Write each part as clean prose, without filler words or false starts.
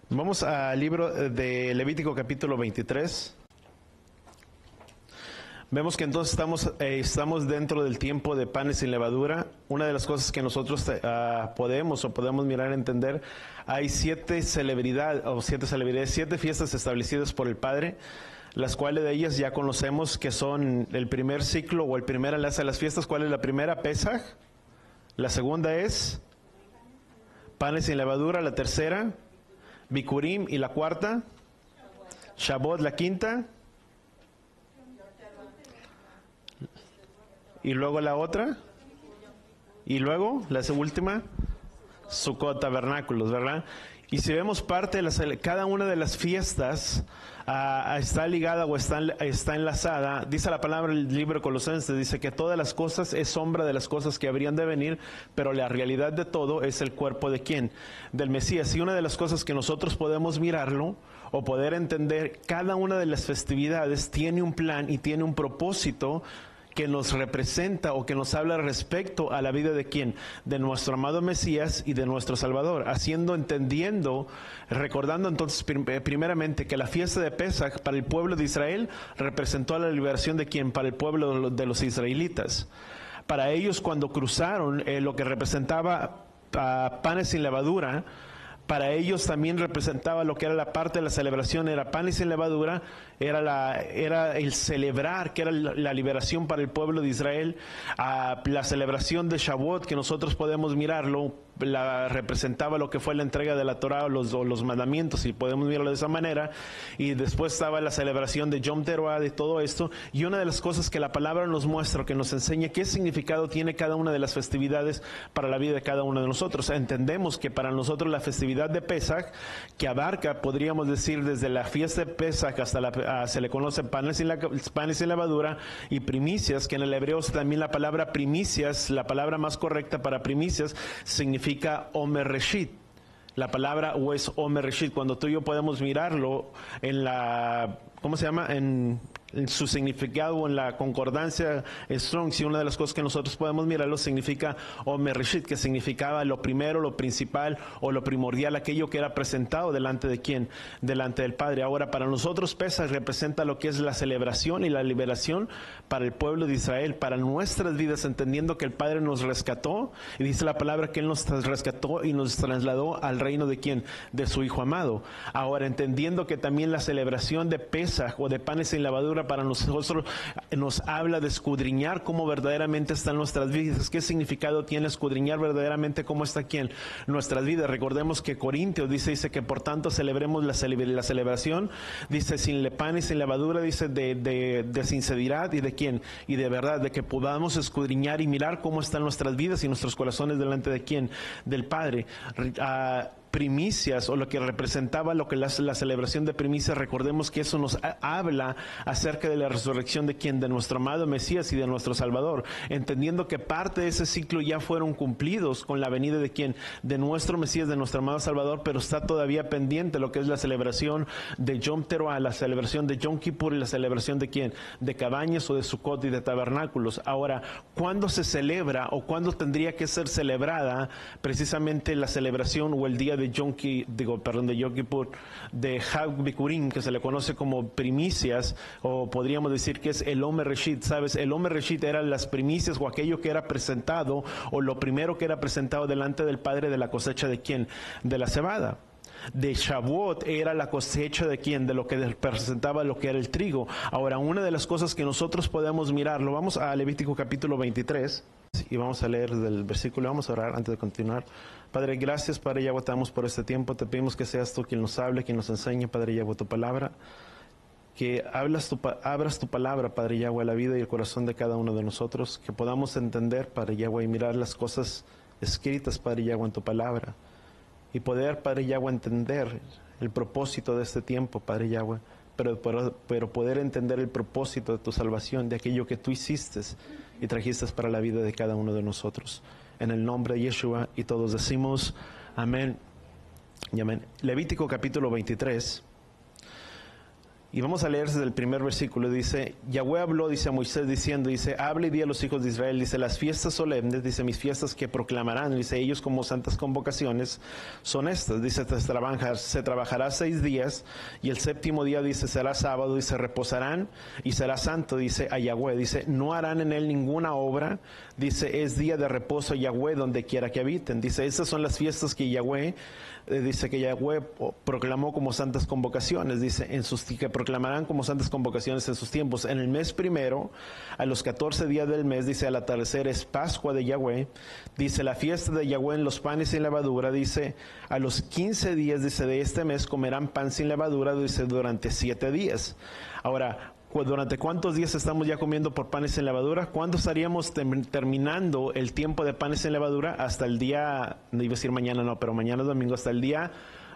Vamos al libro de Levítico capítulo 23. Vemos que entonces estamos dentro del tiempo de panes sin levadura. Una de las cosas que nosotros podemos mirar, entender, hay siete fiestas establecidas por el Padre, las cuales de ellas ya conocemos que son el primer ciclo o el primer enlace a las fiestas. ¿Cuál es la primera? Pesaj. La segunda es panes sin levadura. La tercera, Bikurim. Y la cuarta, Shavuot. La quinta, y luego la otra, y luego la última, Sukkot, tabernáculos, ¿verdad? Y si vemos parte de cada una de las fiestas está ligada o está enlazada. Dice la palabra del libro de Colosenses, dice que todas las cosas es sombra de las cosas que habrían de venir, pero la realidad de todo es el cuerpo de ¿quién? Del Mesías. Y una de las cosas que nosotros podemos mirarlo o poder entender, cada una de las festividades tiene un plan y tiene un propósito que nos representa o que nos habla respecto a la vida de quién, de nuestro amado Mesías y de nuestro Salvador, entendiendo, recordando entonces primeramente que la fiesta de Pesaj para el pueblo de Israel representó la liberación de quién, para el pueblo de los israelitas. Para ellos, cuando cruzaron lo que representaba panes sin levadura, para ellos también representaba lo que era la parte de la celebración, era panes sin levadura, era el celebrar, que era la liberación para el pueblo de Israel. La celebración de Shavuot, que nosotros podemos mirarlo, representaba lo que fue la entrega de la Torah o los mandamientos, y podemos mirarlo de esa manera. Y después estaba la celebración de Yom Teruah, de todo esto. Y una de las cosas que la palabra nos muestra, que nos enseña qué significado tiene cada una de las festividades para la vida de cada uno de nosotros. Entendemos que para nosotros la festividad de Pesaj, que abarca, podríamos decir, desde la fiesta de Pesaj hasta se le conoce panes sin levadura y primicias, que en el hebreo también la palabra primicias, la palabra más correcta para primicias, significa Omer Reshit. La palabra o es Omer Reshit. Cuando tú y yo podemos mirarlo en la, ¿cómo se llama? En su significado, en la concordancia Strong, si una de las cosas que nosotros podemos mirarlo significa Omer Reshit, que significaba lo primero, lo principal o lo primordial, aquello que era presentado delante de quién, delante del Padre. Ahora, para nosotros Pesaj representa lo que es la celebración y la liberación para el pueblo de Israel, para nuestras vidas, entendiendo que el Padre nos rescató, y dice la palabra que Él nos rescató y nos trasladó al reino de quién, de su Hijo amado. Ahora, entendiendo que también la celebración de Pesaj o de panes sin levadura para nosotros nos habla de escudriñar cómo verdaderamente están nuestras vidas. ¿Qué significado tiene escudriñar verdaderamente cómo está quién? Nuestras vidas. Recordemos que Corintios dice que por tanto celebremos la celebración, dice sin pan y sin levadura, dice de sinceridad y de quién, y de verdad, de que podamos escudriñar y mirar cómo están nuestras vidas y nuestros corazones delante de quién, del Padre. Primicias, o lo que representaba lo que la celebración de primicias, recordemos que eso nos habla acerca de la resurrección de quién, de nuestro amado Mesías y de nuestro Salvador, entendiendo que parte de ese ciclo ya fueron cumplidos con la venida de quién, de nuestro Mesías, de nuestro amado Salvador, pero está todavía pendiente lo que es la celebración de Yom Teruah, la celebración de Yom Kippur y la celebración de quién, de cabañas o de Sukkot y de tabernáculos. Ahora, ¿cuándo se celebra o cuándo tendría que ser celebrada precisamente la celebración o el día de Yom Kippur, de Hag Bikurim, que se le conoce como primicias, o podríamos decir que es el Omer Reshit? ¿Sabes? El Omer Reshit eran las primicias o aquello que era presentado, o lo primero que era presentado delante del Padre de la cosecha de quién, de la cebada. De Shavuot era la cosecha de quién, de lo que representaba lo que era el trigo. Ahora, una de las cosas que nosotros podemos mirarlo, vamos a Levítico capítulo 23 y vamos a leer del versículo, vamos a orar antes de continuar. Padre, gracias, Padre Yahweh, te damos por este tiempo, te pedimos que seas tú quien nos hable, quien nos enseñe, Padre Yahweh, tu palabra, que abras tu palabra, Padre Yahweh, a la vida y el corazón de cada uno de nosotros, que podamos entender, Padre Yahweh, y mirar las cosas escritas, Padre Yahweh, en tu palabra, y poder, Padre Yahweh, entender el propósito de este tiempo, Padre Yahweh, pero poder entender el propósito de tu salvación, de aquello que tú hiciste y trajiste para la vida de cada uno de nosotros. En el nombre de Yeshua, y todos decimos amén y amén. Levítico capítulo 23. Y vamos a leer desde el primer versículo. Dice, Yahweh habló, dice a Moisés diciendo, dice, habla y di a los hijos de Israel, dice, las fiestas solemnes, dice, mis fiestas que proclamarán, dice, ellos como santas convocaciones son estas. Dice, se trabajará 6 días y el séptimo día, dice, será sábado, dice, reposarán y será santo, dice, a Yahweh. Dice, no harán en él ninguna obra, dice, es día de reposo a Yahweh donde quiera que habiten. Dice, estas son las fiestas que Yahweh, dice que Yahweh proclamó como santas convocaciones, dice, que proclamarán como santas convocaciones en sus tiempos. En el mes primero, a los 14 días del mes, dice, al atardecer es Pascua de Yahweh, dice, la fiesta de Yahweh en los panes sin levadura, dice, a los 15 días, dice, de este mes comerán pan sin levadura, dice, durante 7 días. Ahora, ¿durante cuántos días estamos ya comiendo por panes sin levadura? ¿Cuándo estaríamos terminando el tiempo de panes sin levadura? Hasta el día, no iba a decir mañana, no, pero mañana es domingo, hasta el día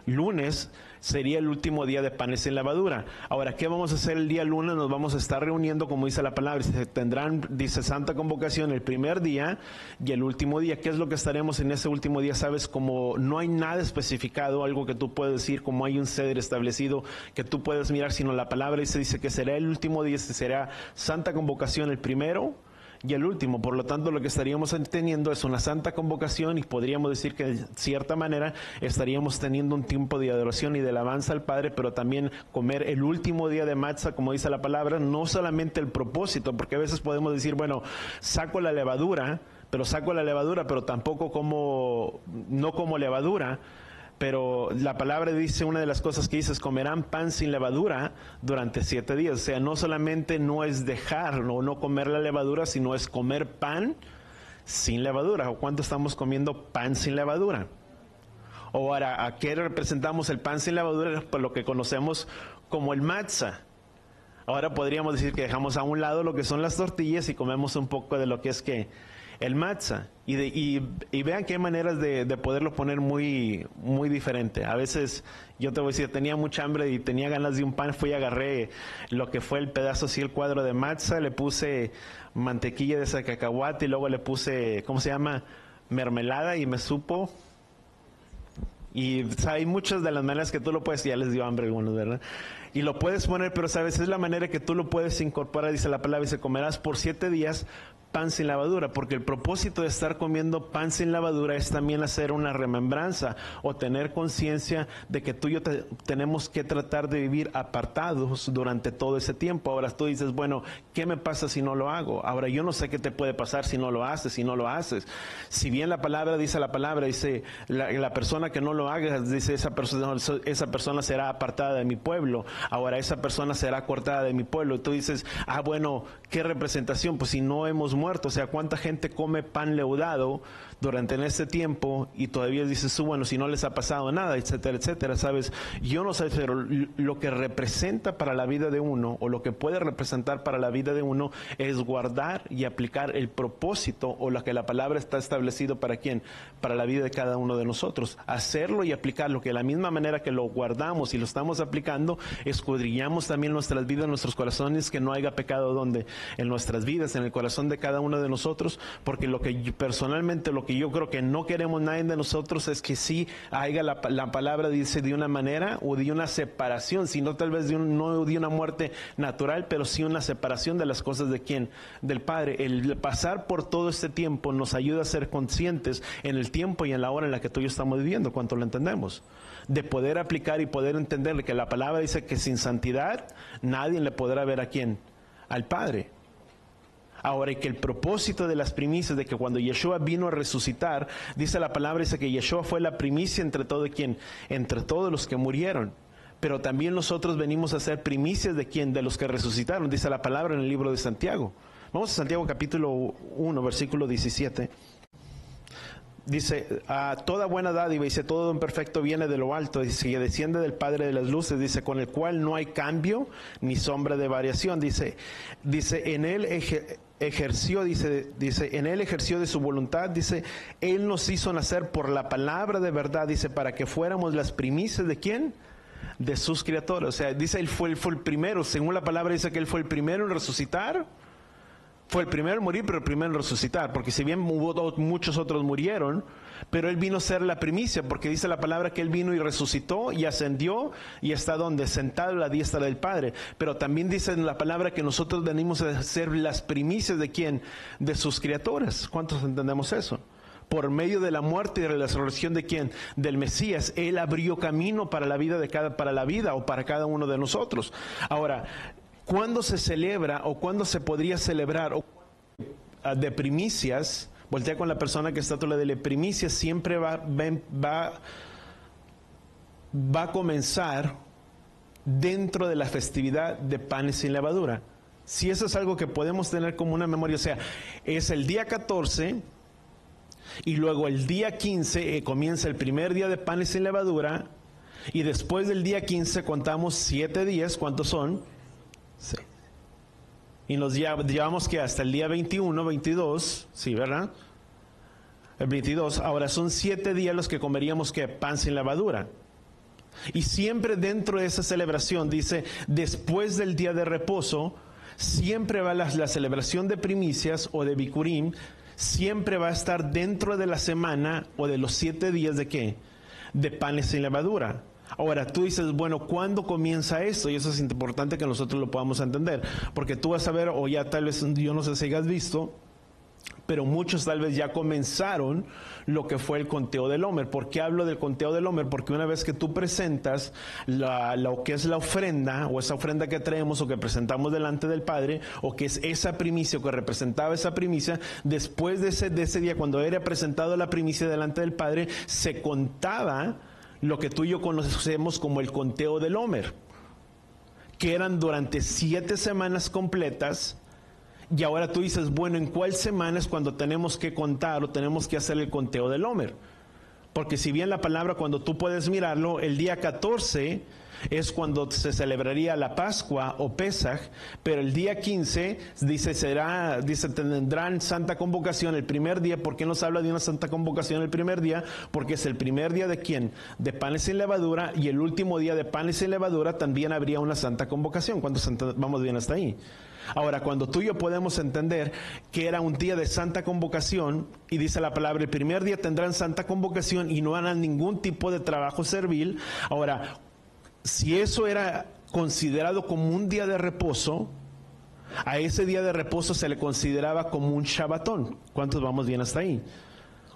lunes sería el último día de panes sin levadura. Ahora, ¿qué vamos a hacer el día lunes? Nos vamos a estar reuniendo, como dice la palabra, se tendrán, dice, santa convocación el primer día y el último día. ¿Qué es lo que estaremos en ese último día? Sabes, como no hay nada especificado, algo que tú puedes decir, como hay un ceder establecido que tú puedes mirar, sino la palabra dice que será el último día, será santa convocación el primero y el último. Por lo tanto, lo que estaríamos teniendo es una santa convocación y podríamos decir que de cierta manera estaríamos teniendo un tiempo de adoración y de alabanza al Padre, pero también comer el último día de matzah, como dice la palabra, no solamente el propósito, porque a veces podemos decir, bueno, saco la levadura, pero tampoco no como levadura. Pero la palabra dice, una de las cosas que dice es, comerán pan sin levadura durante 7 días. O sea, no solamente no es dejar o no comer la levadura, sino es comer pan sin levadura. ¿O cuánto estamos comiendo pan sin levadura? O ahora, ¿a qué representamos el pan sin levadura? Por lo que conocemos como el matzah. Ahora podríamos decir que dejamos a un lado lo que son las tortillas y comemos un poco de lo que es el matzah. Y vean que hay maneras de poderlo poner muy, muy diferente. A veces, yo te voy a decir, tenía mucha hambre y tenía ganas de un pan, fui y agarré lo que fue el pedazo así, el cuadro de matzah, le puse mantequilla de ese cacahuate y luego le puse, ¿cómo se llama? Mermelada, y me supo. Y o sea, hay muchas de las maneras que tú lo puedes, ya les dio hambre a algunos, ¿verdad? Y lo puedes poner, pero sabes, es la manera que tú lo puedes incorporar, dice la palabra, y se comerás por 7 días pan sin levadura, porque el propósito de estar comiendo pan sin levadura es también hacer una remembranza o tener conciencia de que tú y yo tenemos que tratar de vivir apartados durante todo ese tiempo. Ahora tú dices, bueno, ¿qué me pasa si no lo hago? Ahora yo no sé qué te puede pasar si no lo haces, Si bien la palabra, dice la persona que no lo haga, dice esa persona será apartada de mi pueblo. Ahora esa persona será cortada de mi pueblo. Y tú dices, bueno, ¿qué representación? Pues si no hemos muerto, o sea, ¿cuánta gente come pan leudado durante en este tiempo y todavía dices tú, bueno, si no les ha pasado nada, etcétera, etcétera? Sabes, yo no sé, pero lo que representa para la vida de uno, o lo que puede representar para la vida de uno, es guardar y aplicar el propósito o lo que la palabra está establecido para quién, para la vida de cada uno de nosotros. Hacerlo y aplicarlo, que de la misma manera que lo guardamos y lo estamos aplicando, escudriñamos también nuestras vidas, nuestros corazones, que no haya pecado donde, en nuestras vidas, en el corazón de cada uno de nosotros, porque lo que yo creo que no queremos nadie de nosotros es que sí haya la palabra dice de una manera o de una separación, sino tal vez no de una muerte natural, pero sí una separación de las cosas de quién, del Padre. El pasar por todo este tiempo nos ayuda a ser conscientes en el tiempo y en la hora en la que tú y yo estamos viviendo, cuánto lo entendemos, de poder aplicar y poder entender que la palabra dice que sin santidad nadie le podrá ver a quién, al Padre. Ahora, y que el propósito de las primicias, de que cuando Yeshua vino a resucitar, dice la palabra, dice que Yeshua fue la primicia entre todo quién, entre todos los que murieron. Pero también nosotros venimos a ser primicias de quién, de los que resucitaron, dice la palabra en el libro de Santiago. Vamos a Santiago capítulo 1, versículo 17. Dice, a toda buena dádiva, dice, todo don perfecto viene de lo alto, dice, que desciende del Padre de las luces, dice, con el cual no hay cambio ni sombra de variación, dice, en él ejerció, dice, en él ejerció de su voluntad, dice, él nos hizo nacer por la palabra de verdad, dice, para que fuéramos las primicias de ¿quién? De sus criaturas. O sea, dice, él fue el primero, según la palabra dice que él fue el primero en resucitar. Fue el primero en morir, pero el primero en resucitar, porque si bien muchos otros murieron, pero Él vino a ser la primicia, porque dice la palabra que Él vino y resucitó y ascendió y está donde, sentado a la diestra del Padre. Pero también dice en la palabra que nosotros venimos a ser las primicias ¿de quién? De sus criaturas. ¿Cuántos entendemos eso? Por medio de la muerte y de la resurrección ¿de quién? Del Mesías. Él abrió camino para la vida para la vida o para cada uno de nosotros. Ahora, ¿cuándo se celebra o cuándo se podría celebrar de primicias? Voltea con la persona que está a tu lado, de primicias siempre va a comenzar dentro de la festividad de panes sin levadura. Si eso es algo que podemos tener como una memoria, o sea, es el día 14 y luego el día 15 comienza el primer día de panes sin levadura y después del día 15 contamos 7 días, ¿cuántos son? 6. Y nos llevamos que hasta el día 21, 22, sí, ¿verdad? El 22, ahora son 7 días los que comeríamos que pan sin levadura. Y siempre dentro de esa celebración, dice, después del día de reposo, siempre va la celebración de primicias o de Bikurim, siempre va a estar dentro de la semana o de los 7 días de ¿qué? De panes sin levadura. Ahora, tú dices, bueno, ¿cuándo comienza esto? Y eso es importante que nosotros lo podamos entender, porque tú vas a ver, o ya tal vez, yo no sé si has visto, pero muchos tal vez ya comenzaron lo que fue el conteo del Omer. ¿Por qué hablo del conteo del Omer? Porque una vez que tú presentas lo que es la ofrenda, o esa ofrenda que traemos o que presentamos delante del Padre, o que es esa primicia, o que representaba esa primicia, después de ese día, cuando era presentado la primicia delante del Padre, se contaba lo que tú y yo conocemos como el conteo del Omer, que eran durante 7 semanas completas. Y ahora tú dices, bueno, ¿en cuál semana es cuando tenemos que contar o tenemos que hacer el conteo del Omer? Porque si bien la palabra, cuando tú puedes mirarlo, el día 14 es cuando se celebraría la Pascua o Pesaj, pero el día 15 tendrán santa convocación el primer día. ¿Por qué nos habla de una santa convocación el primer día? Porque es el primer día de ¿quién? De panes sin levadura, y el último día de panes sin levadura también habría una santa convocación. ¿Cuántos vamos bien hasta ahí? Ahora, cuando tú y yo podemos entender que era un día de santa convocación, y dice la palabra, el primer día tendrán santa convocación y no harán ningún tipo de trabajo servil. Ahora, si eso era considerado como un día de reposo, a ese día de reposo se le consideraba como un Shabbatón. ¿Cuántos vamos bien hasta ahí?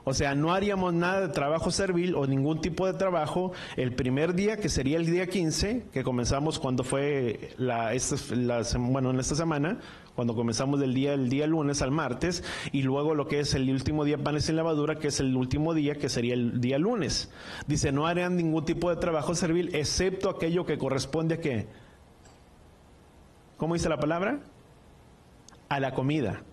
O sea, no haríamos nada de trabajo servil o ningún tipo de trabajo el primer día, que sería el día 15, que comenzamos cuando fue en esta semana, cuando comenzamos el día lunes al martes, y luego lo que es el último día panes sin levadura, que es el último día, que sería el día lunes. Dice, no harían ningún tipo de trabajo servil, excepto aquello que corresponde a ¿qué? ¿Cómo dice la palabra? A la comida.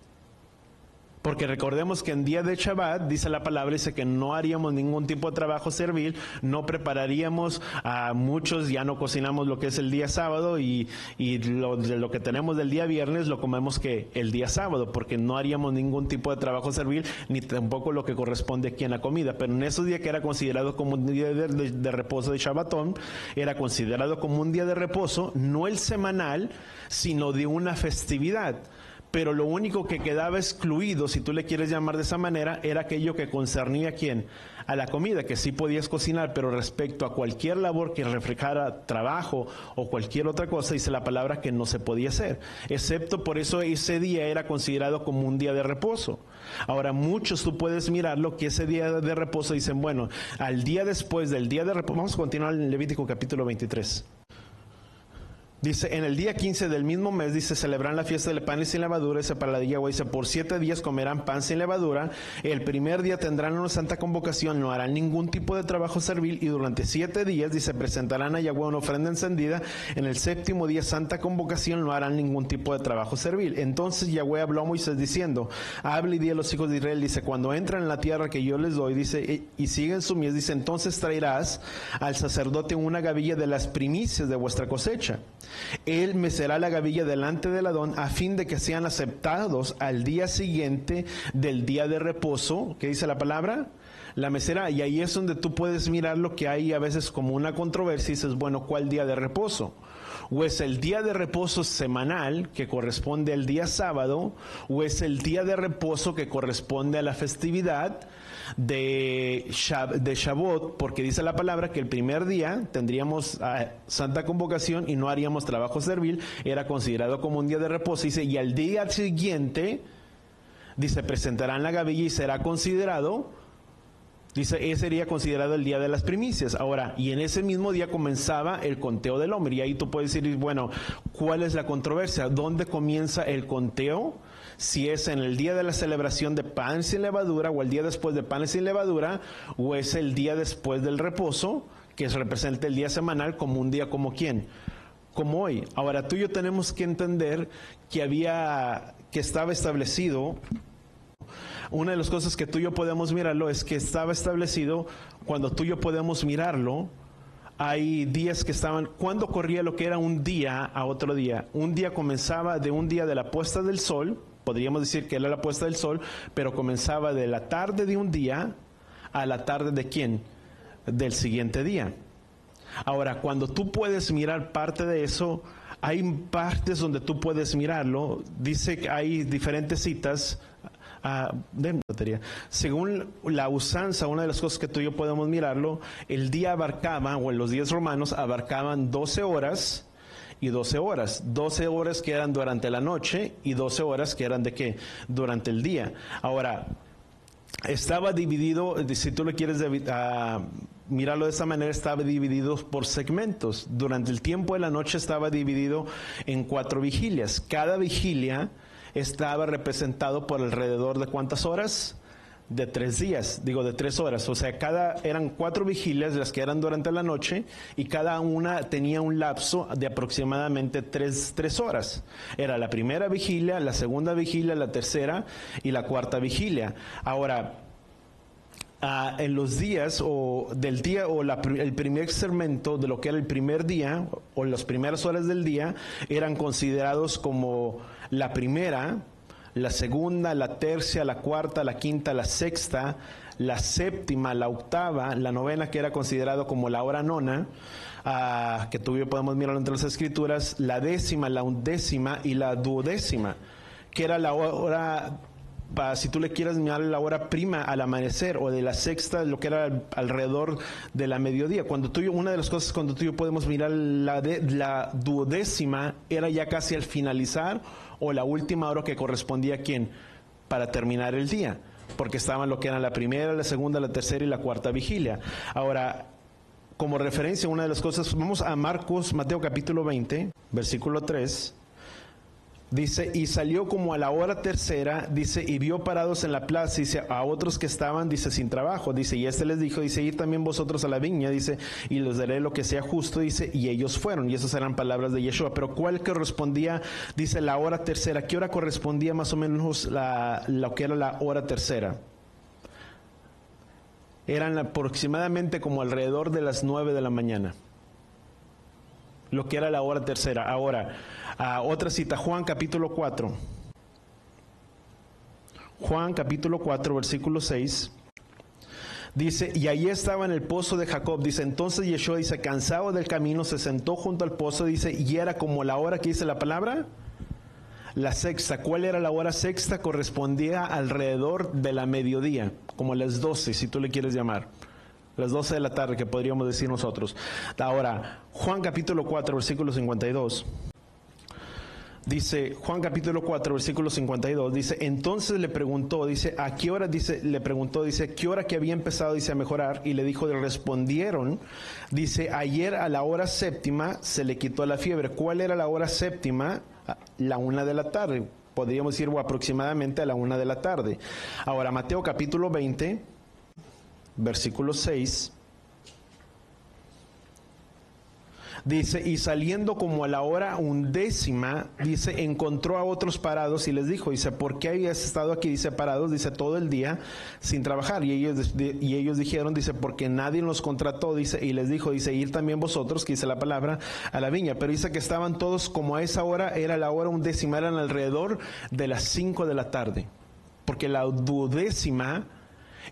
Porque recordemos que en día de Shabbat, dice la palabra, dice que no haríamos ningún tipo de trabajo servil, no prepararíamos, a muchos ya no cocinamos lo que es el día sábado, y lo que tenemos del día viernes lo comemos que el día sábado, porque no haríamos ningún tipo de trabajo servil, ni tampoco lo que corresponde aquí en la comida. Pero en esos días que era considerado como un día de reposo de Shabbatón, era considerado como un día de reposo, no el semanal, sino de una festividad. Pero lo único que quedaba excluido, si tú le quieres llamar de esa manera, era aquello que concernía ¿a quién? A la comida, que sí podías cocinar, pero respecto a cualquier labor que reflejara trabajo o cualquier otra cosa, dice la palabra que no se podía hacer, excepto por eso ese día era considerado como un día de reposo. Ahora, muchos tú puedes mirarlo, que ese día de reposo dicen, bueno, al día después del día de reposo, vamos a continuar en Levítico capítulo 23. Dice, en el día 15 del mismo mes, dice, celebran la fiesta del pan sin levadura, dice, para la de Yahweh, dice, por 7 días comerán pan sin levadura, el primer día tendrán una santa convocación, no harán ningún tipo de trabajo servil, y durante 7 días, dice, presentarán a Yahweh una ofrenda encendida, en el 7º día santa convocación, no harán ningún tipo de trabajo servil. Entonces Yahweh habló a Moisés diciendo, hable y di a los hijos de Israel, dice, cuando entran en la tierra que yo les doy, dice, y siguen su mies, dice, entonces traerás al sacerdote una gavilla de las primicias de vuestra cosecha. Él mecerá la gavilla delante del Adón a fin de que sean aceptados al día siguiente del día de reposo. ¿Qué dice la palabra? la mesera, y ahí es donde tú puedes mirar lo que hay a veces como una controversia, y dices, bueno, ¿cuál día de reposo? ¿O es el día de reposo semanal que corresponde al día sábado? ¿O es el día de reposo que corresponde a la festividad de Shavuot? Porque dice la palabra que el primer día tendríamos santa convocación y no haríamos trabajo servil, era considerado como un día de reposo. Dice, y al día siguiente, dice, presentarán la gavilla y será considerado, dice, ese sería considerado el día de las primicias. Ahora, y en ese mismo día comenzaba el conteo del hombre. Y ahí tú puedes decir, bueno, ¿cuál es la controversia? ¿Dónde comienza el conteo? Si es en el día de la celebración de pan sin levadura, o el día después de pan sin levadura, o es el día después del reposo, que representa el día semanal, como un día como quién, como hoy. Ahora, tú y yo tenemos que entender que estaba establecido. Una de las cosas que tú y yo podemos mirarlo es que estaba establecido, cuando tú y yo podemos mirarlo, hay días que estaban, ¿cuándo corría lo que era un día a otro día? Un día comenzaba de un día de la puesta del sol, podríamos decir que era la puesta del sol, pero comenzaba de la tarde de un día a la tarde de ¿quién? Del siguiente día. Ahora, cuando tú puedes mirar parte de eso, hay partes donde tú puedes mirarlo. Dice que hay diferentes citas de batería. Según la usanza, una de las cosas que tú y yo podemos mirarlo, el día abarcaba, o en los días romanos, abarcaban 12 horas y 12 horas. 12 horas que eran durante la noche y 12 horas que eran ¿de qué? Durante el día. Ahora, estaba dividido, si tú lo quieres mirarlo de esta manera, estaba dividido por segmentos. Durante el tiempo de la noche estaba dividido en 4 vigilias. Cada vigilia estaba representado por alrededor de ¿cuántas horas? De 3 días, digo de 3 horas. O sea, eran 4 vigilias las que eran durante la noche, y cada una tenía un lapso de aproximadamente 3 horas. Era la primera vigilia, la segunda vigilia, la tercera y la cuarta vigilia. Ahora, en los días del día, el primer segmento de lo que era el primer día o las primeras horas del día eran considerados como la primera, la segunda, la tercia, la cuarta, la quinta, la sexta, la séptima, la octava, la novena, que era considerado como la hora nona, que tú y yo podemos mirarlo entre las escrituras, la décima, la undécima y la duodécima, que era la hora, si tú le quieres mirar, la hora prima al amanecer, o de la sexta, lo que era alrededor de la mediodía. Una de las cosas cuando tú y yo podemos mirar la duodécima, era ya casi al finalizar, o la última hora que correspondía a quién, para terminar el día, porque estaban lo que eran la primera, la segunda, la tercera y la cuarta vigilia. Ahora, como referencia, una de las cosas, vamos a Mateo capítulo 20, versículo 3. Dice, y salió como a la hora tercera, dice, y vio parados en la plaza, dice, a otros que estaban, dice, sin trabajo, dice, y les dijo, dice, id también vosotros a la viña, dice, y les daré lo que sea justo, dice, y ellos fueron, y esas eran palabras de Yeshua. Pero ¿cuál correspondía, dice, la hora tercera? ¿Qué hora correspondía más o menos lo que era la hora tercera? Eran aproximadamente como alrededor de las 9 de la mañana, lo que era la hora tercera. Ahora, otra cita, Juan capítulo 4. Juan capítulo 4, versículo 6. Dice, y allí estaba en el pozo de Jacob. Dice, entonces Yeshua, dice, cansado del camino, se sentó junto al pozo, dice, y era como la hora que dice la palabra, la sexta. ¿Cuál era la hora sexta? Correspondía alrededor de la mediodía, como las 12, si tú le quieres llamar. Las 12 de la tarde, que podríamos decir nosotros. Ahora, Juan capítulo 4, versículo 52. Dice, Juan capítulo 4, versículo 52, dice, entonces le preguntó, dice, ¿a qué hora? Dice, le preguntó, dice, ¿qué hora que había empezado, dice, a mejorar? Y le dijo, respondieron, dice, ayer a la hora séptima se le quitó la fiebre. ¿Cuál era la hora séptima? La 1 de la tarde. Podríamos decir, o aproximadamente a la 1 de la tarde. Ahora, Mateo capítulo 20, versículo 6. Dice, y saliendo como a la hora 11, dice, encontró a otros parados y les dijo, dice, ¿por qué habías estado aquí? Dice, parados, dice, todo el día sin trabajar. Y ellos dijeron, dice, porque nadie los contrató, dice, y les dijo, dice, ir también vosotros, que dice la palabra, a la viña. Pero dice que estaban todos como a esa hora, era la hora 11, eran alrededor de las 5 de la tarde. Porque la duodécima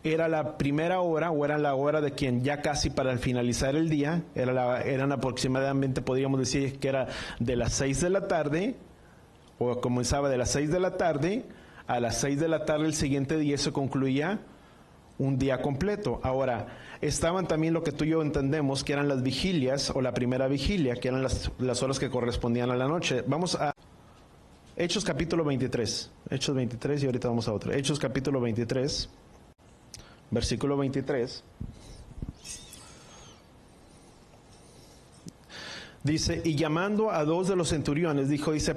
era la primera hora, o era la hora de quien ya casi para finalizar el día, eran aproximadamente, podríamos decir que era de las 6 de la tarde, o comenzaba de las 6 de la tarde, a las 6 de la tarde el siguiente día se concluía un día completo. Ahora, estaban también lo que tú y yo entendemos, que eran las vigilias, o la primera vigilia, que eran las horas que correspondían a la noche. Vamos a Hechos capítulo 23, Hechos 23, y ahorita vamos a otro. Hechos capítulo 23. Versículo 23, dice, y llamando a 2 de los centuriones, dice,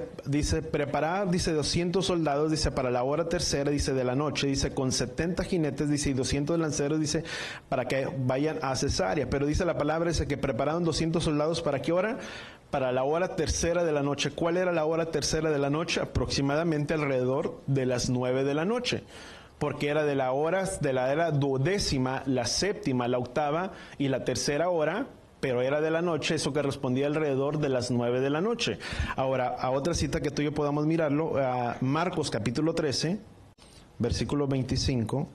preparar, dice, 200 soldados, dice, para la hora tercera, dice, de la noche, dice, con 70 jinetes, dice, y 200 lanceros, dice, para que vayan a Cesarea. Pero dice la palabra, dice, que prepararon 200 soldados, ¿para qué hora? Para la hora tercera de la noche. ¿Cuál era la hora tercera de la noche? Aproximadamente alrededor de las 9 de la noche. Porque era de la era duodécima, la séptima, la octava y la tercera hora, pero era de la noche, eso que respondía alrededor de las 9 de la noche. Ahora, a otra cita que tú y yo podamos mirarlo, a Marcos capítulo 13, versículo 25.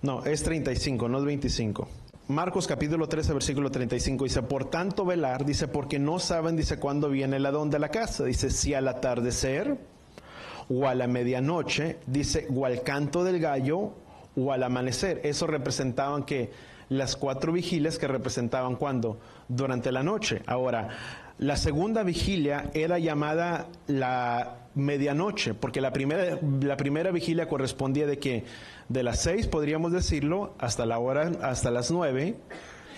No, es 35, no es 25. Marcos capítulo 13, versículo 35, dice, por tanto velar, dice, porque no saben, dice, cuándo viene el ladrón de la casa. Dice, si al atardecer, o a la medianoche, dice, o al canto del gallo, o al amanecer. Eso representaban que las 4 vigilias que representaban ¿cuándo? Durante la noche. Ahora, la segunda vigilia era llamada la medianoche, porque la primera vigilia correspondía de las 6, podríamos decirlo, hasta las 9.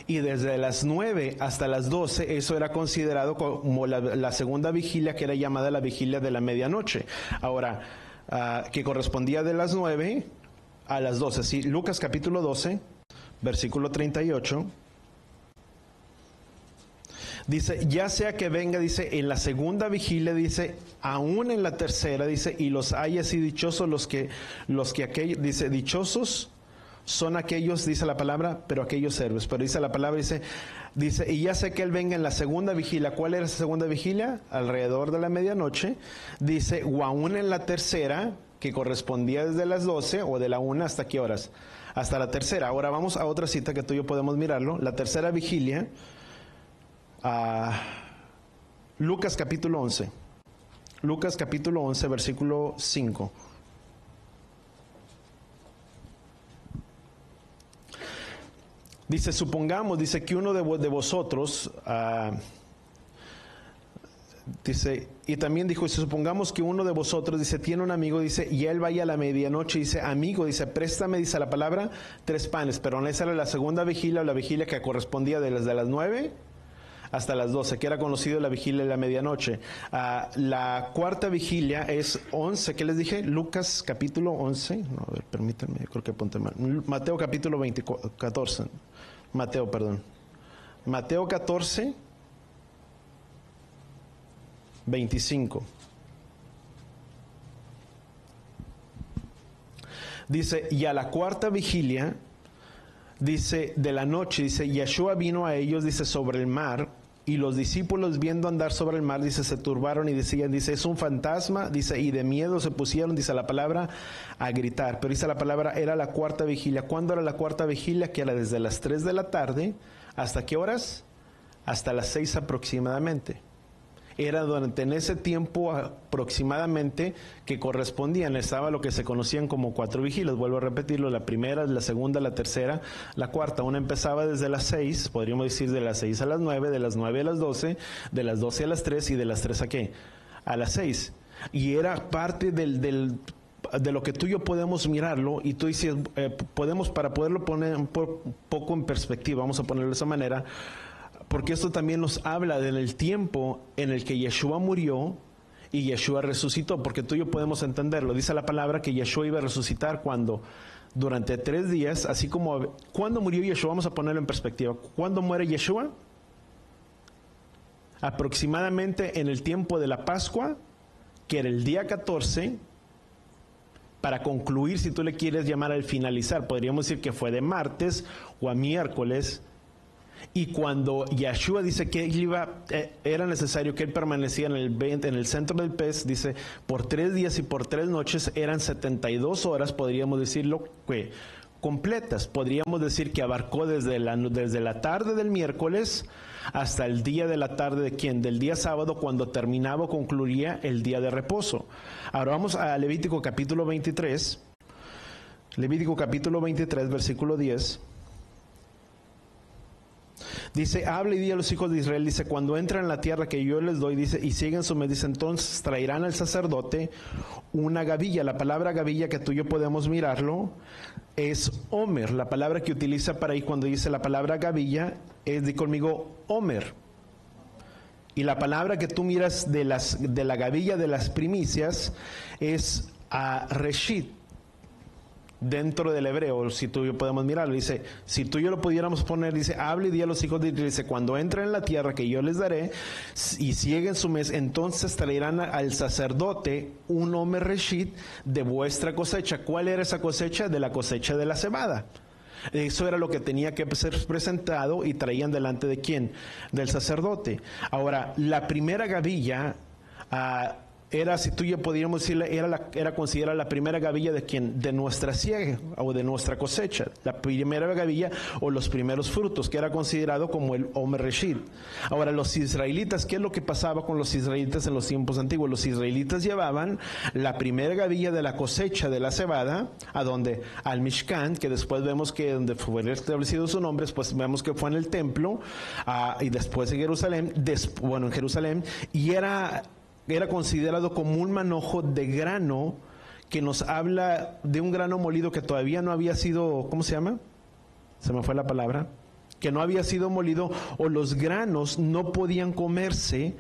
Y desde las 9 hasta las 12, eso era considerado como la segunda vigilia, que era llamada la vigilia de la medianoche. Ahora, que correspondía de las 9 a las 12. Sí, Lucas capítulo 12, versículo 38. Dice, ya sea que venga, dice, en la segunda vigilia, dice, aún en la tercera, dice, y los hay así dichosos los que aquellos, dice, dichosos son aquellos, dice la palabra, pero aquellos servos. Pero dice la palabra, dice, y ya sé que él venga en la segunda vigilia. ¿Cuál era esa segunda vigilia? Alrededor de la medianoche. Dice, o aún en la tercera, que correspondía desde las 12, o de la 1 hasta qué horas? Hasta la tercera. Ahora vamos a otra cita que tú y yo podemos mirarlo. La tercera vigilia, Lucas capítulo 11. Lucas capítulo 11, versículo 5. Dice, supongamos, dice, que uno de vosotros, dice, y también dijo, dice, supongamos que uno de vosotros, dice, tiene un amigo, dice, y él vaya a la medianoche, dice, amigo, dice, préstame, dice la palabra, 3 panes, pero esa era la segunda vigilia, o la vigilia que correspondía desde las 9 hasta las 12, que era conocido la vigilia de la medianoche. La cuarta vigilia es 11, ¿qué les dije? Lucas capítulo 11, no, a ver, permítanme, yo creo que apunté mal. Mateo capítulo 14, Mateo 14, 25. Dice, y a la cuarta vigilia, dice, de la noche, dice, Yeshua vino a ellos, dice, sobre el mar, y los discípulos viendo andar sobre el mar, dice, se turbaron y decían, dice, es un fantasma, dice, y de miedo se pusieron, dice la palabra, a gritar. Pero dice la palabra, era la cuarta vigilia. ¿Cuándo era la cuarta vigilia? Que era desde las 3 de la tarde, ¿hasta qué horas? Hasta las 6 aproximadamente. Era durante en ese tiempo aproximadamente que correspondían, estaba lo que se conocían como 4 vigilias, vuelvo a repetirlo, la primera, la segunda, la tercera, la cuarta. Una empezaba desde las 6, podríamos decir de las 6 a las 9, de las 9 a las 12, de las 12 a las 3 y de las 3 a ¿qué? A las 6. Y era parte de lo que tú y yo podemos mirarlo, y tú dices, podemos, para poderlo poner un poco en perspectiva, vamos a ponerlo de esa manera, porque esto también nos habla del tiempo en el que Yeshua murió y Yeshua resucitó, porque tú y yo podemos entenderlo. Dice la palabra que Yeshua iba a resucitar cuando, durante 3 días, así como, ¿cuándo murió Yeshua? Vamos a ponerlo en perspectiva. ¿Cuándo muere Yeshua? Aproximadamente en el tiempo de la Pascua, que era el día 14, para concluir, si tú le quieres llamar al finalizar, podríamos decir que fue de martes o a miércoles. Y cuando Yeshua dice que era necesario que él permaneciera en el centro del pez, dice, por 3 días y por 3 noches, eran 72 horas, podríamos decirlo, que completas. Podríamos decir que abarcó desde la tarde del miércoles hasta el día de la tarde de ¿quién? Del día sábado, cuando terminaba o concluía el día de reposo. Ahora vamos a Levítico capítulo 23. Levítico capítulo 23, versículo 10. Dice, habla y di a los hijos de Israel, dice, cuando entran en la tierra que yo les doy, dice, y siguen su mes, dice, entonces traerán al sacerdote una gavilla. La palabra gavilla, que tú y yo podemos mirarlo, es Omer. La palabra que utiliza para ahí cuando dice la palabra gavilla es, di conmigo, Omer. Y la palabra que tú miras de la gavilla de las primicias es Reshit. Dentro del hebreo, si tú y yo podemos mirarlo, dice, si tú y yo lo pudiéramos poner, dice, habla y di a los hijos de Israel, dice, cuando entren en la tierra que yo les daré, y siguen su mes, entonces traerán al sacerdote un Omer Reshit de vuestra cosecha. ¿Cuál era esa cosecha? De la cosecha de la cebada. Eso era lo que tenía que ser presentado y traían delante de ¿quién? Del sacerdote. Ahora, la primera gavilla, era, si tú y yo podríamos decirle, era considerada la primera gavilla de ¿quién? De nuestra siega o de nuestra cosecha. La primera gavilla o los primeros frutos, que era considerado como el Omer Reshit. Ahora, los israelitas, ¿qué es lo que pasaba con los israelitas en los tiempos antiguos? Los israelitas llevaban la primera gavilla de la cosecha de la cebada, ¿a dónde? Al Mishkan, que después vemos que donde fue establecido su nombre, después vemos que fue en el templo, y después en Jerusalén, en Jerusalén, y era considerado como un manojo de grano, que nos habla de un grano molido que todavía no había sido, ¿cómo se llama? Se me fue la palabra. Que no había sido molido, o los granos no podían comerse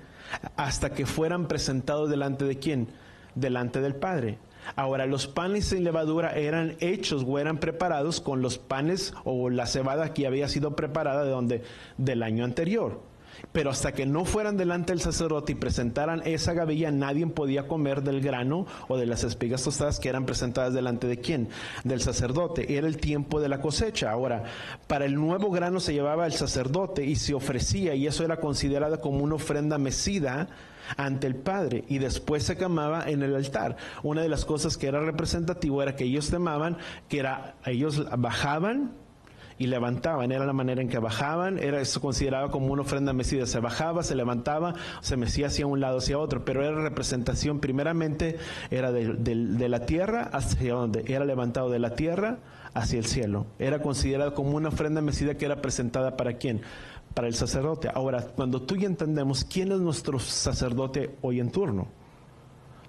hasta que fueran presentados delante de ¿quién? Delante del Padre. Ahora, los panes sin levadura eran hechos o eran preparados con los panes o la cebada que había sido preparada del año anterior. Pero hasta que no fueran delante del sacerdote y presentaran esa gavilla, nadie podía comer del grano o de las espigas tostadas que eran presentadas delante de ¿quién? Del sacerdote. Era el tiempo de la cosecha. Ahora, para el nuevo grano se llevaba el sacerdote y se ofrecía, y eso era considerado como una ofrenda mecida ante el Padre, y después se quemaba en el altar. Una de las cosas que era representativo era que ellos temaban, ellos bajaban y levantaban, era la manera en que bajaban, era eso considerado como una ofrenda mecida, se bajaba, se levantaba, se mecía hacia un lado, hacia otro, pero era representación, primeramente era de la tierra hacia donde, era levantado de la tierra hacia el cielo, era considerado como una ofrenda mecida que era presentada ¿para quién? Para el sacerdote. Ahora, cuando tú y entendemos quién es nuestro sacerdote hoy en turno,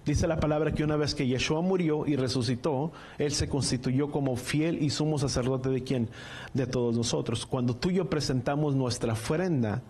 dice la palabra que una vez que Yeshua murió y resucitó, Él se constituyó como fiel y sumo sacerdote ¿de quién? De todos nosotros. Cuando tú y yo presentamos nuestra ofrenda,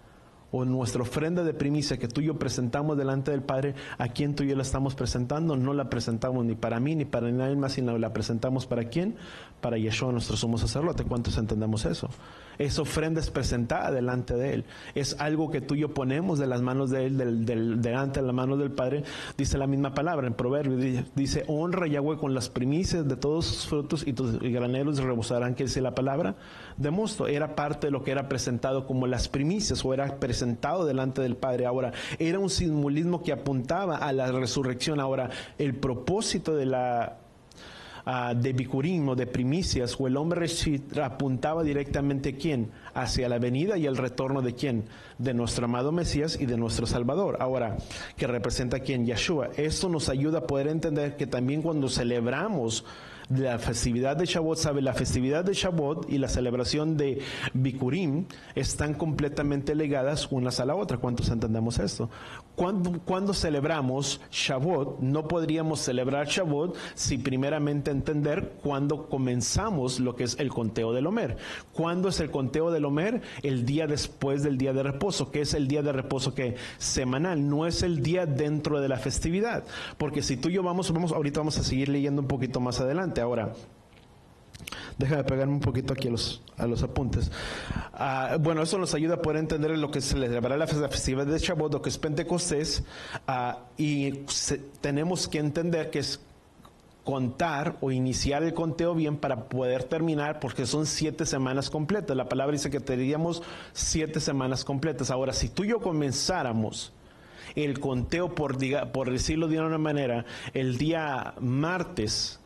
o nuestra ofrenda de primicia que tú y yo presentamos delante del Padre, ¿a quién tú y yo la estamos presentando? No la presentamos ni para mí ni para nadie más, sino la presentamos ¿para quién? Para Yeshua, nuestro sumo sacerdote. ¿Cuántos entendemos eso? Esa ofrenda es presentada delante de Él. Es algo que tú y yo ponemos de las manos de Él, delante de las manos del Padre. Dice la misma palabra en Proverbios. Dice, honra a Yahweh con las primicias de todos sus frutos y tus graneros rebosarán. ¿Qué dice la palabra? De mosto. Era parte de lo que era presentado como las primicias, o era presentado delante del Padre. Ahora, era un simbolismo que apuntaba a la resurrección. Ahora, el propósito de Bikurim o de primicias o el Omer Reshit apuntaba directamente ¿quién? Hacia la venida y el retorno de ¿quién? De nuestro amado Mesías y de nuestro Salvador. Ahora, que representa ¿quién? Yeshua. Esto nos ayuda a poder entender que también cuando celebramos la festividad de Shavuot, ¿sabe? La festividad de Shavuot y la celebración de Bikurim están completamente ligadas unas a la otra. ¿Cuántos entendemos esto? Cuando celebramos Shavuot, no podríamos celebrar Shavuot si primeramente entender cuándo comenzamos lo que es el conteo del Omer. ¿Cuándo es el conteo del Omer? El día después del día de reposo. ¿Qué es el día de reposo? Que semanal, no es el día dentro de la festividad. Porque si tú y yo ahorita vamos a seguir leyendo un poquito más adelante. Ahora, déjame pegarme un poquito aquí a los apuntes. Bueno, eso nos ayuda a poder entender lo que se celebrará la festividad de Shavuot, lo que es Pentecostés, tenemos que entender que es contar o iniciar el conteo bien para poder terminar, porque son 7 semanas completas. La palabra dice que tendríamos 7 semanas completas. Ahora, si tú y yo comenzáramos el conteo, por decirlo de una manera, el día martes,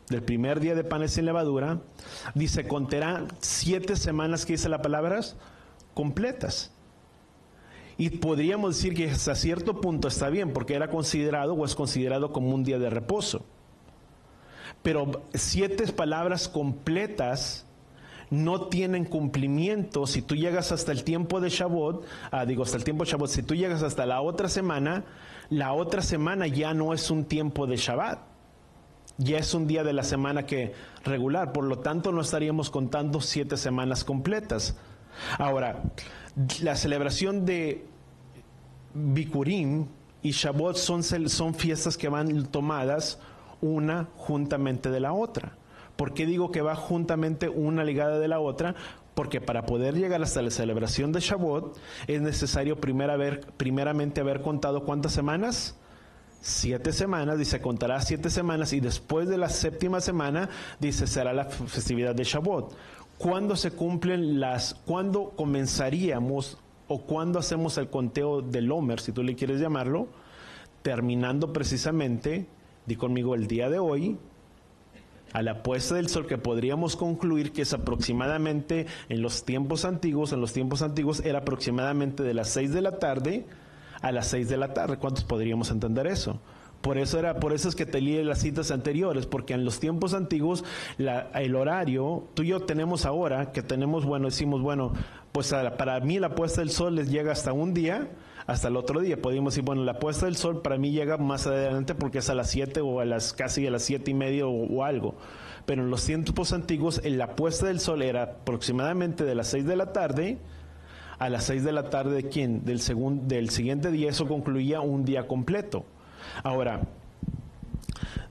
del primer día de panes sin levadura, dice, contará 7 semanas, que dice las palabras, completas. Y podríamos decir que hasta cierto punto está bien, porque era considerado o es considerado como un día de reposo. Pero 7 palabras completas no tienen cumplimiento si tú llegas hasta el tiempo de Shavuot, hasta el tiempo de Shavuot, si tú llegas hasta la otra semana ya no es un tiempo de Shabbat, ya es un día de la semana que regular, por lo tanto no estaríamos contando 7 semanas completas. Ahora, la celebración de Bikurim y Shavuot son fiestas que van tomadas una juntamente de la otra. ¿Por qué digo que va juntamente una ligada de la otra? Porque para poder llegar hasta la celebración de Shavuot es necesario primeramente haber contado ¿cuántas semanas? 7 semanas, dice, contará 7 semanas, y después de la 7ª semana, dice, será la festividad de Shavuot. ¿Cuándo se cumplen cuándo comenzaríamos o cuándo hacemos el conteo del Omer, si tú le quieres llamarlo? Terminando precisamente, di conmigo, el día de hoy, a la puesta del sol, que podríamos concluir que es aproximadamente en los tiempos antiguos era aproximadamente de las 6 de la tarde a las 6 de la tarde. ¿Cuántos podríamos entender eso? Por eso es que te leí las citas anteriores, porque en los tiempos antiguos el horario, tú y yo tenemos ahora, que tenemos, decimos, pues para mí la puesta del sol les llega hasta un día, hasta el otro día. Podríamos decir, la puesta del sol para mí llega más adelante porque es a las 7 o casi a las 7:30 o algo. Pero en los tiempos antiguos, la puesta del sol era aproximadamente de las 6 de la tarde a las 6 de la tarde ¿de quién? Del siguiente día. Eso concluía un día completo. Ahora,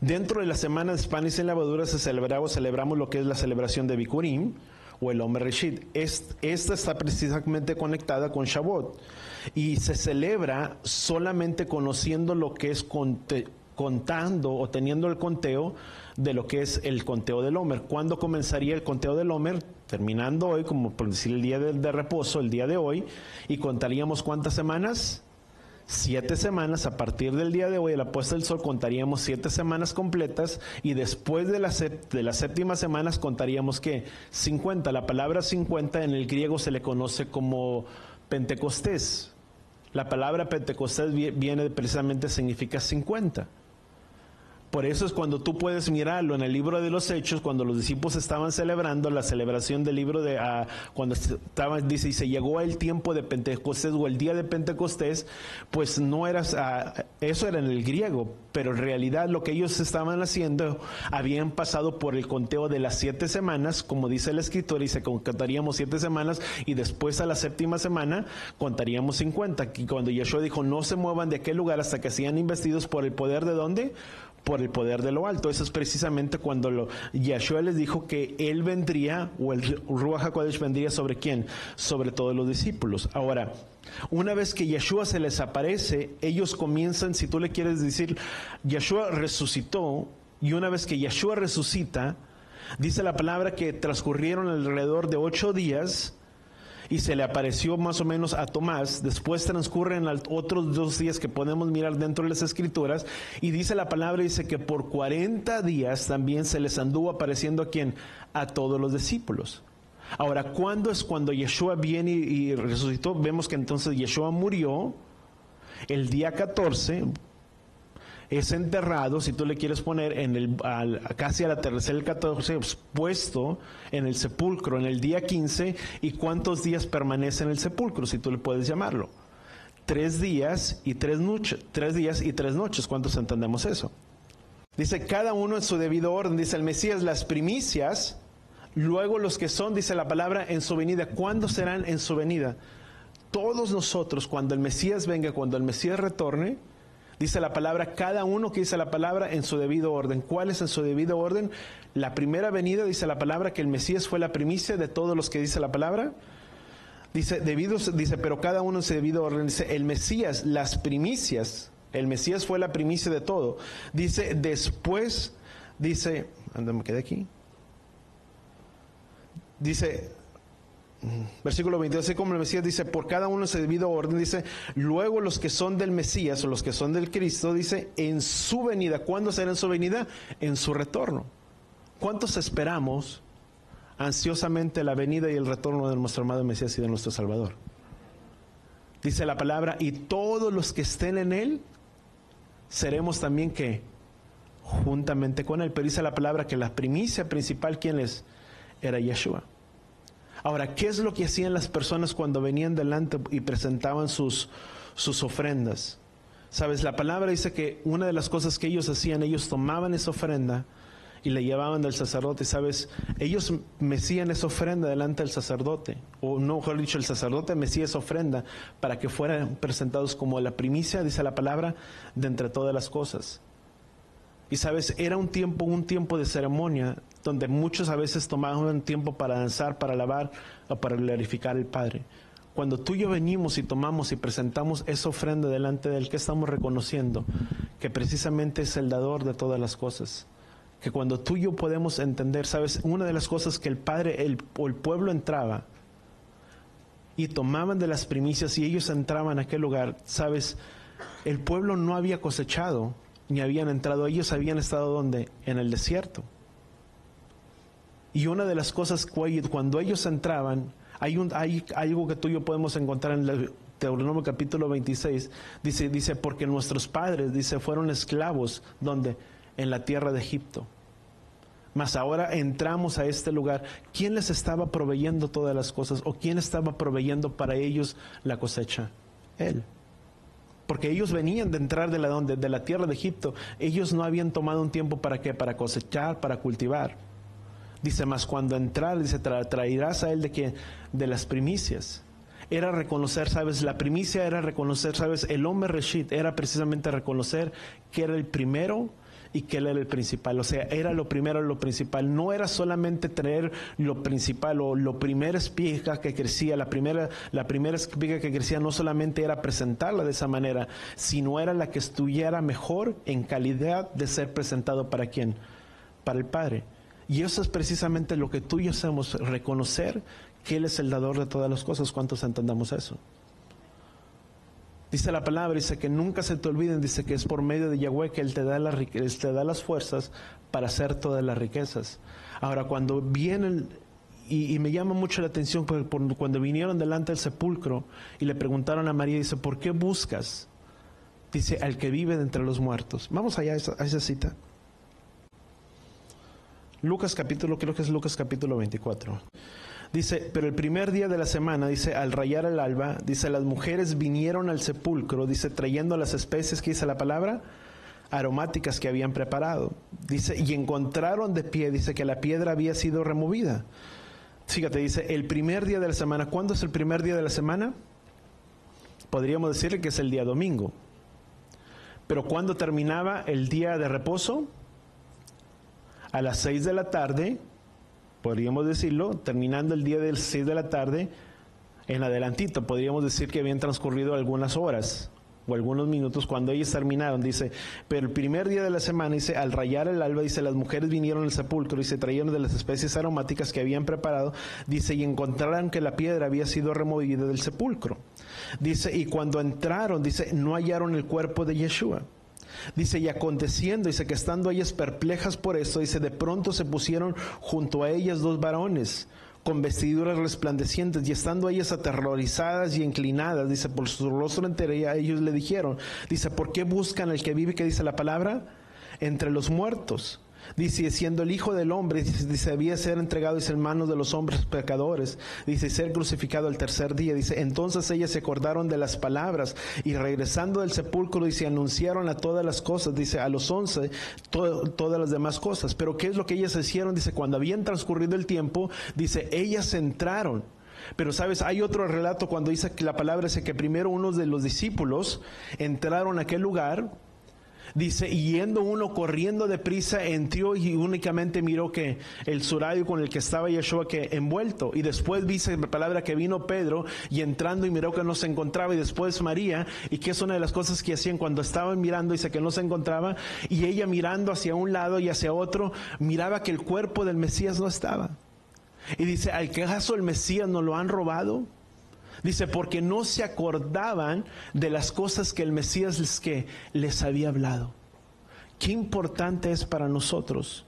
dentro de la semana de panes sin levadura celebramos lo que es la celebración de Bikurim o el Omer Reshit. Esta está precisamente conectada con Shavuot y se celebra solamente conociendo lo que es contando o teniendo el conteo de lo que es el conteo del Omer. ¿Cuándo comenzaría el conteo del Omer? Terminando hoy, como por decir el día de reposo, el día de hoy, y contaríamos ¿cuántas semanas? 7 semanas. A partir del día de hoy, a la puesta del sol, contaríamos 7 semanas completas, y después de las 7ª semanas contaríamos ¿qué? 50. La palabra 50 en el griego se le conoce como Pentecostés. La palabra Pentecostés viene precisamente, significa 50. Por eso es cuando tú puedes mirarlo en el libro de los Hechos, cuando los discípulos estaban celebrando la celebración del libro de, cuando dice, y se llegó el tiempo de Pentecostés o el día de Pentecostés, pues no era, eso era en el griego, pero en realidad lo que ellos estaban haciendo, habían pasado por el conteo de las 7 semanas, como dice el escritor, y se contaríamos 7 semanas, y después a la 7ª semana contaríamos 50. Y cuando Yeshua dijo, no se muevan de aquel lugar hasta que sean investidos por el poder de ¿dónde? Por el poder de lo alto. Eso es precisamente cuando Yeshua les dijo que él vendría, o el Ruach HaKodesh vendría ¿sobre quién? Sobre todos los discípulos. Ahora, una vez que Yeshua se les aparece, ellos comienzan, si tú le quieres decir, Yeshua resucitó, y una vez que Yeshua resucita, dice la palabra que transcurrieron alrededor de 8 días, y se le apareció más o menos a Tomás. Después transcurren otros 2 días que podemos mirar dentro de las Escrituras, y dice la palabra, dice que por 40 días también se les anduvo apareciendo ¿a quién? A todos los discípulos. Ahora, ¿cuándo es cuando Yeshua viene y resucitó? Vemos que entonces Yeshua murió el día 14, es enterrado, si tú le quieres poner, casi al atardecer el 14, puesto en el sepulcro en el día 15. ¿Y cuántos días permanece en el sepulcro, si tú le puedes llamarlo? 3 días y 3 noches. 3 días y 3 noches. ¿Cuántos entendemos eso? Dice, cada uno en su debido orden. Dice el Mesías, las primicias, luego los que son, dice la palabra, en su venida. ¿Cuándo serán en su venida? Todos nosotros, cuando el Mesías venga, cuando el Mesías retorne, dice la palabra, cada uno que dice la palabra en su debido orden. ¿Cuál es en su debido orden? La primera venida, dice la palabra, que el Mesías fue la primicia de todos los que dice la palabra. Dice, pero cada uno en su debido orden. Dice, el Mesías, las primicias, el Mesías fue la primicia de todo. Dice, después, dice, me quedé aquí. Dice, versículo 22, así como el Mesías dice, por cada uno en su debido orden, dice, luego los que son del Mesías o los que son del Cristo, dice, en su venida. ¿Cuándo será en su venida? En su retorno. ¿Cuántos esperamos ansiosamente la venida y el retorno de nuestro amado Mesías y de nuestro Salvador? Dice la palabra, y todos los que estén en Él, seremos también que juntamente con Él. Pero dice la palabra que la primicia principal, ¿quién es? Era Yeshua. Ahora, ¿qué es lo que hacían las personas cuando venían delante y presentaban sus ofrendas? Sabes, la palabra dice que una de las cosas que ellos hacían, ellos tomaban esa ofrenda y la llevaban al sacerdote. Sabes, ellos mecían esa ofrenda delante del sacerdote, o no, mejor dicho, el sacerdote mecía esa ofrenda para que fueran presentados como la primicia, dice la palabra, de entre todas las cosas. Y sabes, era un tiempo de ceremonia, donde muchos a veces tomaban un tiempo para danzar, para alabar o para glorificar al Padre. Cuando tú y yo venimos y tomamos y presentamos esa ofrenda delante de Él, ¿qué estamos reconociendo? Que precisamente es el dador de todas las cosas. Que cuando tú y yo podemos entender, ¿sabes? Una de las cosas que el Padre, el pueblo entraba y tomaban de las primicias y ellos entraban a aquel lugar, ¿sabes? El pueblo no había cosechado ni habían entrado, ellos habían estado ¿dónde? En el desierto. Y una de las cosas cuando ellos entraban, hay algo que tú y yo podemos encontrar en el Deuteronomio capítulo 26, dice, porque nuestros padres, dice, fueron esclavos, ¿dónde? En la tierra de Egipto. Mas ahora entramos a este lugar. ¿Quién les estaba proveyendo todas las cosas? ¿O quién estaba proveyendo para ellos la cosecha? Él. Porque ellos venían de entrar de la tierra de Egipto. Ellos no habían tomado un tiempo para ¿qué? Para cosechar, para cultivar. Dice, mas cuando entrar, dice, traerás a él de las primicias. Era reconocer, ¿sabes? La primicia era reconocer, ¿sabes? El hombre Reshit era precisamente reconocer que era el primero y que él era el principal. O sea, era lo primero, lo principal. No era solamente traer lo principal o lo primera espiga que crecía. La primera espiga que crecía no solamente era presentarla de esa manera, sino era la que estuviera mejor en calidad de ser presentado ¿para quién? Para el Padre. Y eso es precisamente lo que tú y yo hacemos, reconocer que Él es el dador de todas las cosas. ¿Cuántos entendamos eso? Dice la palabra, dice que nunca se te olviden, dice que es por medio de Yahweh que Él te da las fuerzas para hacer todas las riquezas. Ahora, cuando vienen, y me llama mucho la atención, cuando vinieron delante del sepulcro y le preguntaron a María, dice, ¿por qué buscas? Dice, al que vive de entre los muertos. Vamos allá a esa cita. Creo que es Lucas capítulo 24. Dice, pero el primer día de la semana, dice, al rayar el alba, dice, las mujeres vinieron al sepulcro, dice, trayendo las especies, que dice la palabra, aromáticas que habían preparado. Dice, y encontraron de pie, dice, que la piedra había sido removida. Fíjate, dice, el primer día de la semana. ¿Cuándo es el primer día de la semana? Podríamos decirle que es el día domingo. Pero ¿cuándo terminaba el día de reposo? A las 6 de la tarde, podríamos decirlo, terminando el día de las 6 de la tarde, en adelantito, podríamos decir que habían transcurrido algunas horas o algunos minutos cuando ellos terminaron. Dice, pero el primer día de la semana, dice, al rayar el alba, dice, las mujeres vinieron al sepulcro y se trajeron de las especies aromáticas que habían preparado, dice, y encontraron que la piedra había sido removida del sepulcro. Dice, y cuando entraron, dice, no hallaron el cuerpo de Yeshua. Dice, y aconteciendo, dice que estando ellas perplejas por esto, dice, de pronto se pusieron junto a ellas dos varones con vestiduras resplandecientes, y estando ellas aterrorizadas y inclinadas, dice, por su rostro entero, ellos le dijeron, dice, ¿por qué buscan al que vive, que dice la palabra? Entre los muertos. Dice, siendo el Hijo del Hombre, dice, debía ser entregado, dice, en manos de los hombres pecadores, dice, ser crucificado el tercer día. Dice, entonces ellas se acordaron de las palabras y regresando del sepulcro, dice, anunciaron a todas las cosas, dice, a los 11, todas las demás cosas. Pero ¿qué es lo que ellas hicieron? Dice, cuando habían transcurrido el tiempo, dice, ellas entraron. Pero sabes, hay otro relato cuando dice que la palabra dice que primero unos de los discípulos entraron a aquel lugar. Dice, y yendo uno corriendo deprisa, entró y únicamente miró que el surayo con el que estaba Yeshua que envuelto. Y después dice la palabra que vino Pedro y entrando y miró que no se encontraba. Y después María, y que es una de las cosas que hacían cuando estaban mirando, dice que no se encontraba. Y ella mirando hacia un lado y hacia otro, miraba que el cuerpo del Mesías no estaba. Y dice, ¿al caso el Mesías nos lo han robado? Dice, porque no se acordaban de las cosas que el Mesías les había hablado. Qué importante es para nosotros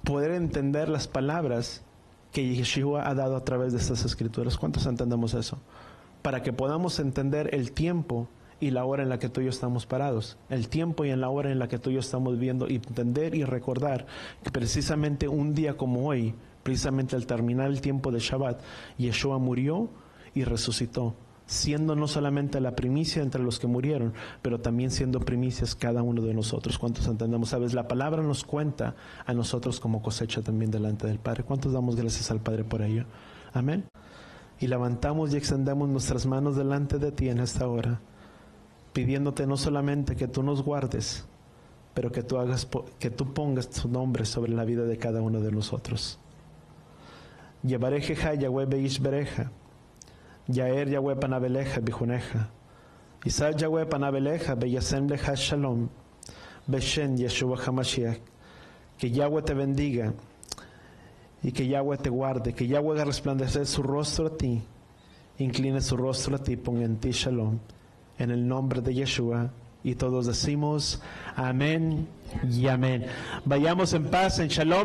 poder entender las palabras que Yeshua ha dado a través de estas escrituras. ¿Cuántos entendemos eso? Para que podamos entender el tiempo y la hora en la que tú y yo estamos parados, el tiempo y en la hora en la que tú y yo estamos viviendo, y entender y recordar que precisamente un día como hoy, precisamente al terminar el tiempo de Shabbat, Yeshua murió y resucitó, siendo no solamente la primicia entre los que murieron, pero también siendo primicias cada uno de nosotros. ¿Cuántos entendemos? Sabes, la palabra nos cuenta a nosotros como cosecha también delante del Padre. ¿Cuántos damos gracias al Padre por ello? Amén. Y levantamos y extendemos nuestras manos delante de ti en esta hora, pidiéndote no solamente que tú nos guardes, pero que tú pongas tu nombre sobre la vida de cada uno de nosotros. Yevarejeja Yahweh beish bereja, Yaer Yahweh panabeleja bijuneja, Isaac Yahweh panabeleja beyasem leja shalom, Beshen Yeshua HaMashiach. Que Yahweh te bendiga y que Yahweh te guarde, que Yahweh haga resplandecer su rostro a ti, incline su rostro a ti, ponga en ti shalom, en el nombre de Yeshua. Y todos decimos amén y amén. Vayamos en paz, en shalom.